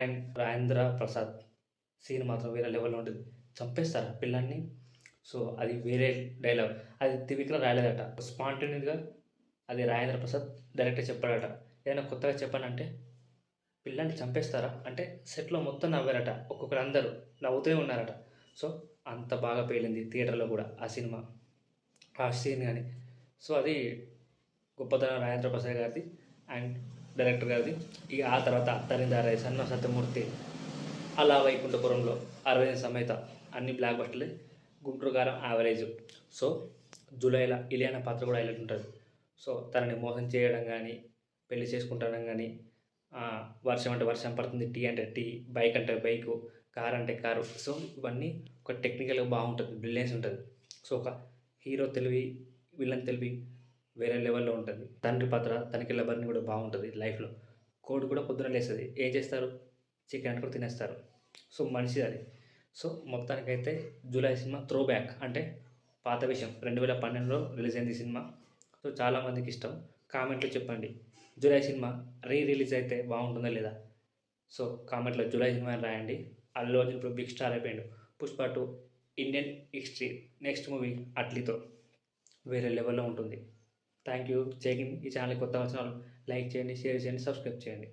And Rajendra Prasad scene మాత్రం వేరే లెవెల్‌లో ఉంటది. చంపేస్తారు ఆ పిల్లాడిని. సో, అది వేరే డైలాగ్. అది త్రివిక్రమ్ రాయలేదట. స్పాంటేనియస్‌గా అది రాజేంద్ర ప్రసాద్ డైరెక్టర్ చెప్పాడట. ఏదైనా కొత్తగా చెప్పండంటే, పిల్లాడిని చంపేస్తారా? అంటే సెట్‌లో మొత్తం నవ్వారట. ఒక్కొక్కరందరూ నవ్వుతూనే ఉన్నారట. సో, అంత బాగా పేలింది థియేటర్‌లో గూడా ఆ సినిమా. ఆ సీన్ గాని. సో, అది గొప్పతనం రాజేంద్ర ప్రసాద్ గారిది అండ్ డైరెక్టర్ గారిది. ఇక ఆ తర్వాత 'అత్తరిందారై', 'సన్న సత్యమూర్తి', 'అల వైకుంఠపురంలో', 'అరవింద సమేత' అన్ని బ్లాక్ బస్టర్‌లే. 'గుంటూరు కారం' యావరేజ్. సో, 'జులైల' ఇలియానా పాత్ర కూడా హైలైట్ ఉంటది. సో, తనని మోసం చేయడం గానీ, పెళ్లి చేసుకుంటడం గానీ, వర్షం అంటే వర్షం పడుతుంది, టీ అంటే టీ, బైక్ అంటే బైకు, కార్ అంటే కారు. సో, ఇవన్నీ ఒక టెక్నికల్‌గా బావుంటది. బ్రిలియన్స్ ఉంటది. సో, ఒక హీరో తెలివి, విలన్ తెలివి వేరే లెవెల్‌లో ఉంటది. తండ్రి పాత్ర 'తనిఖీల భరణి' కూడా బావుంటది లైఫ్‌లో. కోడి కూడా పొద్దున లేస్తది. ఏం చేస్తారు? చికెన్ అనుకొని తినేస్తారు. సో, మనిషి అది. సో, మొత్తానికైతే 'జులై' సినిమా త్రో బ్యాక్ అంటే పాత విషయం. 2012లో రిలీజ్ అయింది ఈ సినిమా. సో, చాలామందికి ఇష్టం. కామెంట్‌లో చెప్పండి. 'జులై' సినిమా రిలీజ్ అయితే బావుంటుందా లేదా? సో, కామెంట్‌లో 'జులై' సినిమా అని రాయండి. అల్లు అర్జున్ ఇప్పుడు బిగ్ స్టార్ అయిపోయిండు. 'Pushpa 2' Indian history next movie 'అట్లీతో' వేరే లెవెల్‌లో ఉంటుంది. Thank you. జై హింద్. ఈ ఛానల్‌కి కొత్తగా వచ్చిన వాళ్ళు లైక్ చేయండి, షేర్ చేయండి, సబ్స్క్రైబ్ చేయండి.